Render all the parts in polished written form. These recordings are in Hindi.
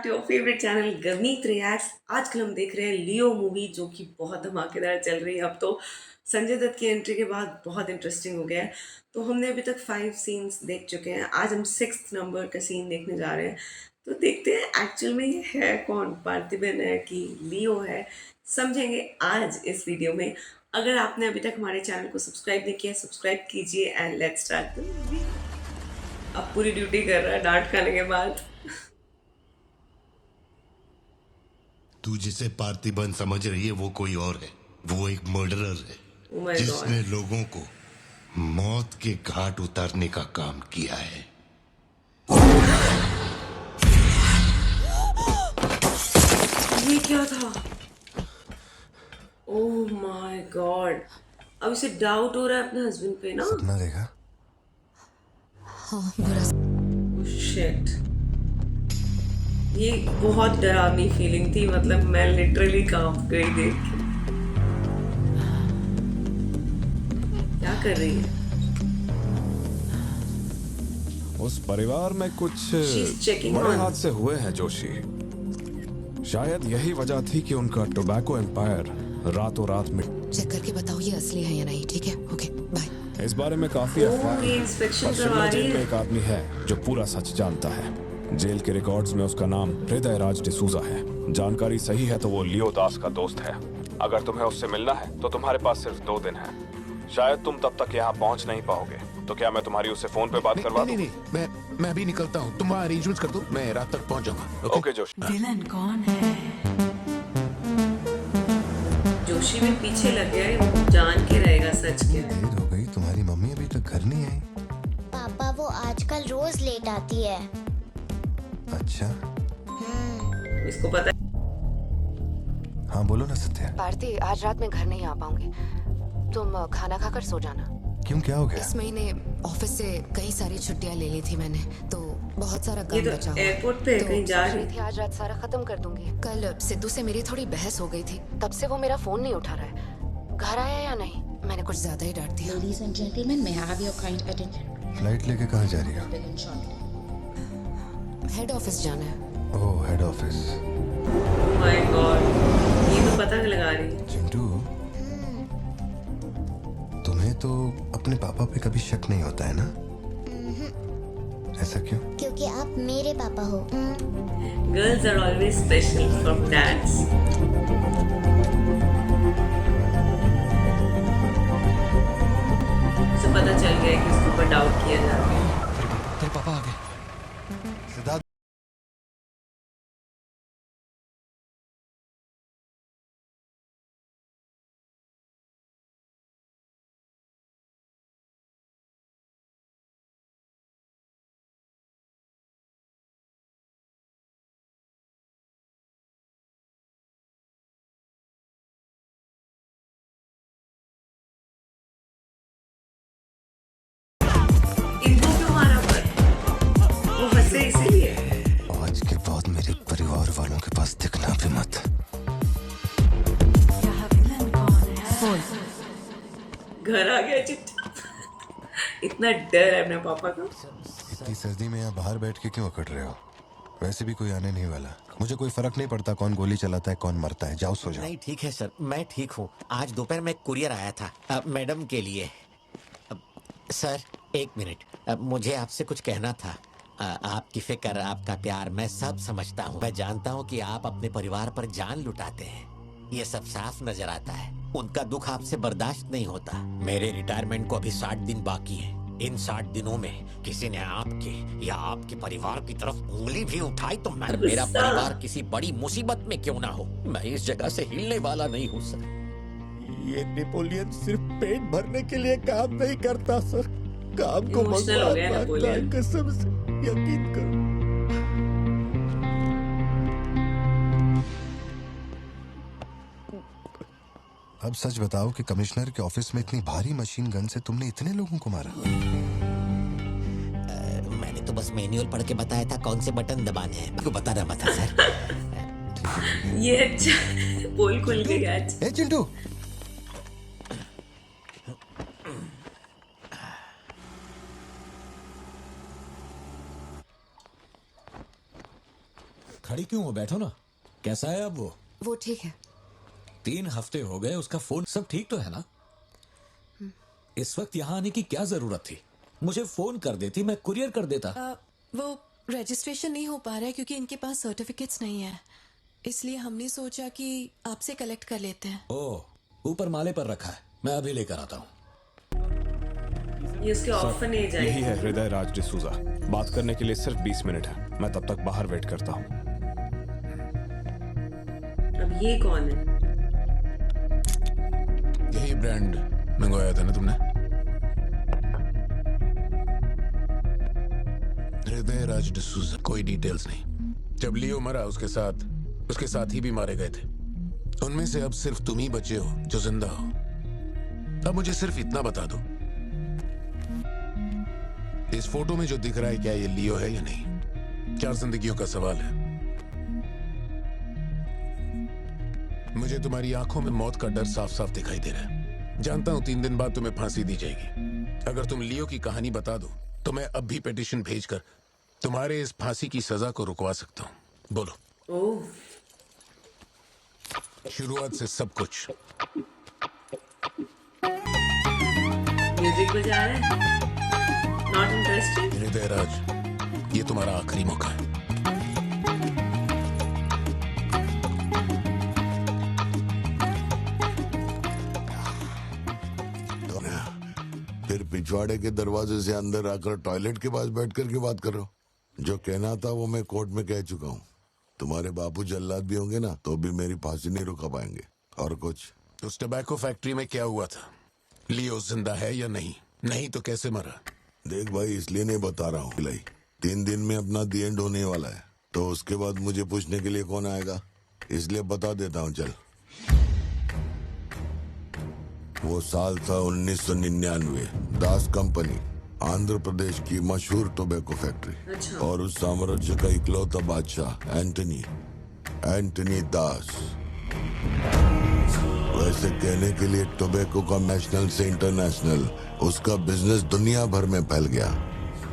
To your favourite channel Gavneet reacts. आजकल हम देख रहे हैं लियो मूवी, जो कि बहुत धमाकेदार चल रही है। अब तो संजय दत्त की एंट्री के बाद बहुत इंटरेस्टिंग हो गया है। तो हमने अभी तक 5 सीन्स देख चुके हैं। आज हम 6 नंबर का सीन देखने जा रहे हैं। तो देखते हैं एक्चुअल में ये है कौन, पार्थिबन है कि लियो है, समझेंगे आज इस वीडियो में। अगर आपने अभी तक हमारे चैनल को सब्सक्राइब नहीं किया, सब्सक्राइब कीजिए and let's start the movie. अब पूरी ड्यूटी कर रहा है डांट खाने के बाद। तू जिसे पार्थिबन समझ रही है वो कोई और है। वो एक मर्डरर है Oh my God। जिसने लोगों को मौत के घाट उतारने का काम किया है। ये क्या था? Oh my God. अब इसे डाउट हो रहा है अपने हस्बैंड पे ना। सपना देखा? हाँ, बुरा शिट, ये बहुत डरावनी फीलिंग थी। मतलब मैं लिटरली कांप गई देख के। क्या कर रही है? उस परिवार में कुछ She's checking बड़े on। हादसे हुए हैं जोशी। शायद यही वजह थी कि उनका टोबैको एम्पायर रातों रात में। चेक करके बताओ ये असली है या नहीं। ठीक है, ओके बाय। इस बारे में काफी ओह, अफवाह ये है, इंस्पेक्शन पर करवा शिमला रही जेल में है। एक आदमी है जो पूरा सच जानता है। जेल के रिकॉर्ड्स में उसका नाम हृदय राज डिसूजा है। जानकारी सही है तो वो लियो दास का दोस्त है। अगर तुम्हें उससे मिलना है तो तुम्हारे पास सिर्फ 2 दिन है। शायद तुम तब तक यहाँ पहुँच नहीं पाओगे, तो क्या मैं तुम्हारी उससे फोन पे बात करवा दूं? नहीं, मैं अभी निकलता हूँ। तुम वहाँ अरेंजमेंट कर दो, मैं रात तक पहुँच जाऊंगा। ओके जोशी। विलन कौन है? जोशी भी पीछे लग गया है, जान के रहेगा सच के। देर हो गई, तुम्हारी मम्मी अभी तक घर नहीं आई। पापा वो आजकल रोज लेट आती है। अच्छा, इसको पता है। हाँ बोलो ना सत्या। भारती, आज रात में घर नहीं आ पाऊंगी। तुम खाना खाकर सो जाना। क्यों, क्या हो गया? इस महीने ऑफिस से कई सारी छुट्टियां ले ली थी मैंने, तो बहुत सारा ये काम तो बचा हुआ। एयरपोर्ट पे तो कहीं जा सोच रही रही थी आज रात सारा खत्म कर दूंगी। कल सिद्धू से मेरी थोड़ी बहस हो गई थी, तब से वो मेरा फोन नहीं उठा रहा है। घर आया या नहीं? मैंने कुछ ज्यादा ही डांट दिया। Ladies and gentlemen, may I have your kind attention? Flight लेके कहाँ जा रही हो? Begin shortly. हेड ऑफिस जाना है। ओह, हेड ऑफिस। माय गॉड, ये तो पता लगा रही है। चिंटू, तुम्हें तो अपने पापा पे कभी शक नहीं होता है ना? ऐसा क्यों? क्योंकि आप मेरे पापा हो। Girls are always special from dads. उसे पता चल गया है कि उसके ऊपर डाउट किया जा रहा है। तेरे पापा आ गए। सिद्धार्थ, इनको क्यों मारा पर? वो हंसे इसीलिए। आज के बाद मेरे परिवार वालों के पास दिखना भी मत। यहाँ विलन कौन है? घर आ गया चिट्टा। इतना डर है अपने पापा का। इतनी सर्दी में यहाँ बाहर बैठ के क्यों अकड़ रहे हो? वैसे भी कोई आने नहीं वाला। मुझे कोई फर्क नहीं पड़ता कौन गोली चलाता है, कौन मरता है। जाओ सो जाओ। नहीं ठीक है सर, मैं ठीक हूँ। आज दोपहर में कुरियर आया था मैडम के लिए। सर 1 मिनट, मुझे आपसे कुछ कहना था। आपकी फिक्र, आपका प्यार मैं सब समझता हूँ। मैं जानता हूँ कि आप अपने परिवार पर जान लुटाते हैं, ये सब साफ नजर आता है। उनका दुख आपसे बर्दाश्त नहीं होता। मेरे रिटायरमेंट को अभी 60 दिन बाकी हैं। इन 60 दिनों में किसी ने आपके या आपके परिवार की तरफ उंगली भी उठाई तो मेरा परिवार किसी बड़ी मुसीबत में क्यों ना हो, मैं इस जगह से हिलने वाला नहीं हूँ सर। ये नेपोलियन सिर्फ पेट भरने के लिए काम नहीं करता सर, काम को Emotional हो गया भगवान मानता है, नेपोलियन। कसम से यकीन करो। अब सच बताओ कि कमिश्नर के ऑफिस में इतनी भारी मशीन गन से तुमने इतने लोगों को मारा? मैंने तो बस मैनुअल पढ़ के बताया था कौन से बटन दबाने हैं, आपको बता रहा था सर। ये अच्छा, पोल खुल गया आज। ए चिंटू, खड़ी क्यों हो? बैठो ना। कैसा है अब वो ठीक है। 3 हफ्ते हो गए, उसका फोन सब ठीक तो है ना? इस वक्त यहाँ आने की क्या जरूरत थी? मुझे फोन कर देती, मैं कुरियर कर देता। वो रजिस्ट्रेशन नहीं हो पा रहा है क्योंकि इनके पास सर्टिफिकेट्स नहीं है, इसलिए हमने सोचा कि आपसे कलेक्ट कर लेते हैं। ओह, ऊपर माले पर रखा है, मैं अभी लेकर आता हूँ। ये उसके ऑर्फनेज है। यही है हृदय राज डिसूजा। बात करने के लिए सिर्फ 20 मिनट है। मैं तब तक बाहर वेट करता हूँ। अब ये कौन है? यही ब्रांड मंगवाया था ना तुमने? हृदय राज डिसूजा। कोई डिटेल्स नहीं। जब लियो मरा उसके साथ ही भी मारे गए थे। उनमें से अब सिर्फ तुम ही बचे हो जो जिंदा हो। अब मुझे सिर्फ इतना बता दो, इस फोटो में जो दिख रहा है क्या ये लियो है या नहीं? 4 जिंदगियों का सवाल है। मुझे तुम्हारी आंखों में मौत का डर साफ साफ दिखाई दे रहा है। जानता हूं 3 दिन बाद तुम्हें फांसी दी जाएगी। अगर तुम लियो की कहानी बता दो तो मैं अब भी पिटीशन भेजकर तुम्हारे इस फांसी की सजा को रुकवा सकता हूं। बोलो। ओह, शुरुआत से सब कुछ। म्यूजिक बजा रहा है। Not interested. हृदय राज, ये तुम्हारा आखिरी मौका है। फिर पिछवाड़े के दरवाजे से अंदर आकर टॉयलेट के पास बैठ कर के बात कर रहे हो? जो कहना था वो मैं कोर्ट में कह चुका हूँ। तुम्हारे बापू जल्लाद भी होंगे ना तो भी मेरी फांसी नहीं रुका पाएंगे। और कुछ? उस टबैको फैक्ट्री में क्या हुआ था? लियो जिंदा है या नहीं? नहीं तो कैसे मरा? देख भाई, इसलिए नहीं बता रहा हूँ। 3 दिन में अपना दी एंड होने वाला है, तो उसके बाद मुझे पूछने के लिए कौन आएगा? इसलिए बता देता हूँ। चल, वो साल था 1999। दास कंपनी, आंध्र प्रदेश की मशहूर टोबैको फैक्ट्री। और उस साम्राज्य का इकलौता बादशाह एंटनी दास। वैसे कहने के लिए टोबैको का नेशनल से इंटरनेशनल उसका बिजनेस दुनिया भर में फैल गया।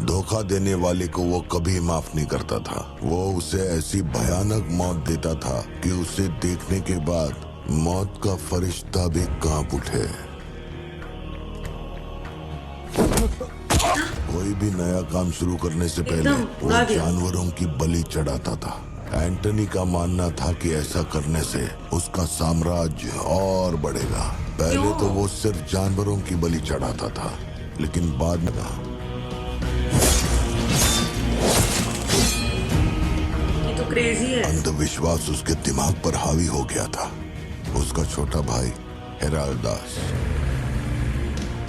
धोखा देने वाले को वो कभी माफ नहीं करता था। वो उसे ऐसी भयानक मौत देता था कि उसे देखने के बाद मौत का फरिश्ता भी कांप उठे। कोई भी नया काम शुरू करने से पहले वो जानवरों की बलि चढ़ाता था। एंटनी का मानना था कि ऐसा करने से उसका साम्राज्य और बढ़ेगा। पहले तो वो सिर्फ जानवरों की बलि चढ़ाता था, लेकिन बाद में ये तो क्रेजी है। अंधविश्वास उसके दिमाग पर हावी हो गया था। उसका छोटा भाई हेराल्ड दास,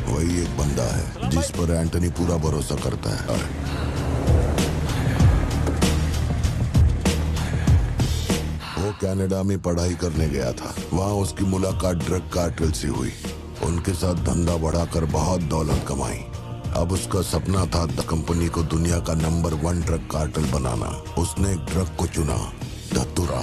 वही एक बंदा है जिस पर एंटनी पूरा भरोसा करता है। वो कनाडा में पढ़ाई करने गया था। वहाँ उसकी मुलाकात ड्रग कार्टेल से हुई। उनके साथ धंधा बढ़ाकर बहुत दौलत कमाई। अब उसका सपना था द कंपनी को दुनिया का नंबर 1 ड्रग कार्टेल बनाना। उसने एक ड्रग को चुना, धतूरा।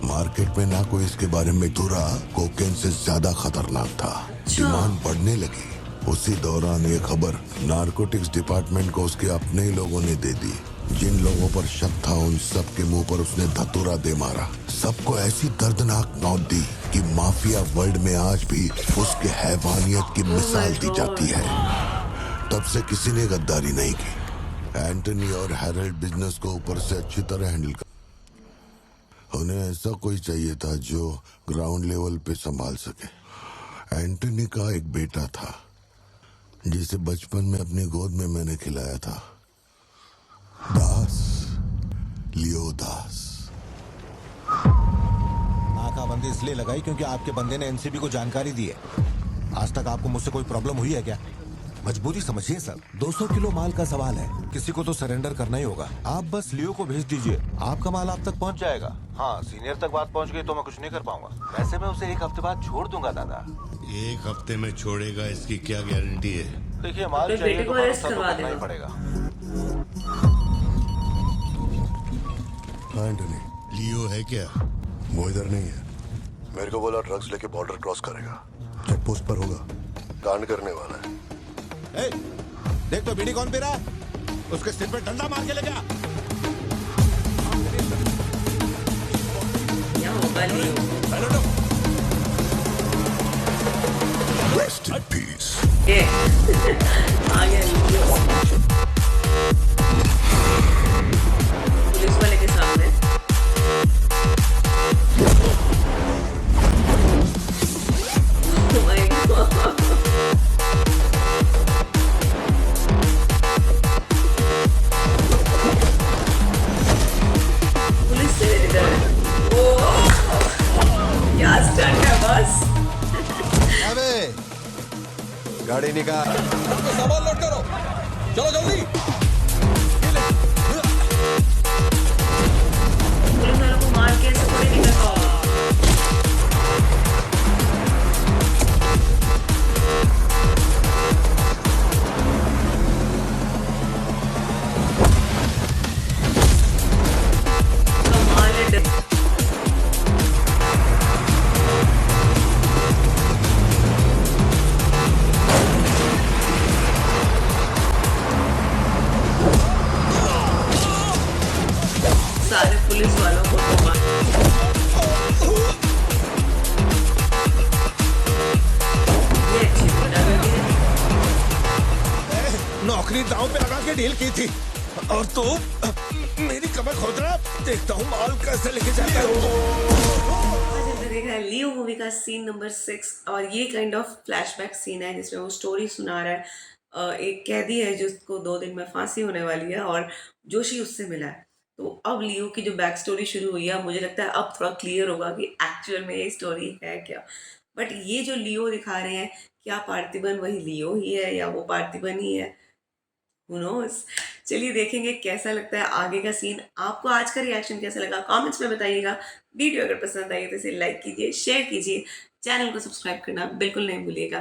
मार्केट में ना कोई इसके बारे में। धतूरा कोकेन से ज्यादा खतरनाक था। डिमांड बढ़ने लगी। उसी दौरान ये खबर नारकोटिक्स डिपार्टमेंट को उसके अपने ही लोगों ने दे दी। जिन लोगों पर शक था उन सब के मुंह पर उसने धतूरा दे मारा। सबको ऐसी दर्दनाक मौत दी कि माफिया वर्ल्ड में आज भी उसके हैवानियत की मिसाल दी जाती है। तब से किसी ने गद्दारी नहीं की। एंटनी और हैरल्ड बिजनेस को ऊपर से अच्छी तरह हैंडल कर। उन्हें ऐसा कोई चाहिए था जो ग्राउंड लेवल पे संभाल सके। एंटनी का एक बेटा था जिसे बचपन में अपनी गोद में मैंने खिलाया था, दास, लियो दास। नाकाबंदी इसलिए लगाई क्योंकि आपके बंदे ने एनसीबी को जानकारी दी है। आज तक आपको मुझसे कोई प्रॉब्लम हुई है क्या? मजबूरी समझिए सर, 200 किलो माल का सवाल है। किसी को तो सरेंडर करना ही होगा। आप बस लियो को भेज दीजिए, आपका माल आप तक पहुंच जाएगा। हाँ, सीनियर तक बात पहुंच गई तो मैं कुछ नहीं कर पाऊंगा। वैसे मैं उसे 1 हफ्ते बाद छोड़ दूंगा दादा। 1 हफ्ते में छोड़ेगा इसकी क्या गारंटी है? देखिए, माल चाहिए तो भरोसा तो करना ही पड़ेगा। एंटनी, लियो है क्या? वो इधर नहीं है। मेरे को बोला ड्रग्स लेके बॉर्डर क्रॉस करेगा, चेक पोस्ट पर होगा, कांड करने वाला है। देख तो बीड़ी कौन पी रहा है? उसके सिर पे डंडा मार के ले जा। होगा लियो। Rest in peace. ये आ गया लियो पुलिस वाले के सामने। Oh my God. पुलिस से डर। ओह, क्या स्टंट है बस। अबे गाड़ी निकाल। सामान लोड करो, चलो जल्दी। पुलिस वालों को मार के ऐसे थोड़ी निकल पाओगे। कमाल है डर। सारे पुलिस वालों को तो मार। ये अच्छी प्रोडक्ट है। नौकरी दांव पे लगा के डील की थी और तू मेरी कमर खोद रहा। देखता हूँ माल कैसे लेके जाता है। आज हमने देखा है लियो मूवी का सीन नंबर 6 और ये काइंड ऑफ फ्लैशबैक सीन है जिसमें वो स्टोरी सुना रहा है। एक कैदी है जिसको 2 दिन में फांसी होने वाली है और जोशी उससे मिला है। तो अब लियो की जो बैक स्टोरी शुरू हुई है मुझे लगता है अब थोड़ा क्लियर होगा कि एक्चुअल में ये स्टोरी है क्या। बट ये जो लियो दिखा रहे हैं क्या पार्थिबन वही लियो ही है या वो पार्थिबन ही है, Who knows? चलिए देखेंगे कैसा लगता है आगे का सीन। आपको आज का रिएक्शन कैसा लगा कमेंट्स में बताइएगा। वीडियो अगर पसंद आई तो इसे लाइक कीजिए, शेयर कीजिए, चैनल को सब्सक्राइब करना बिल्कुल नहीं भूलिएगा।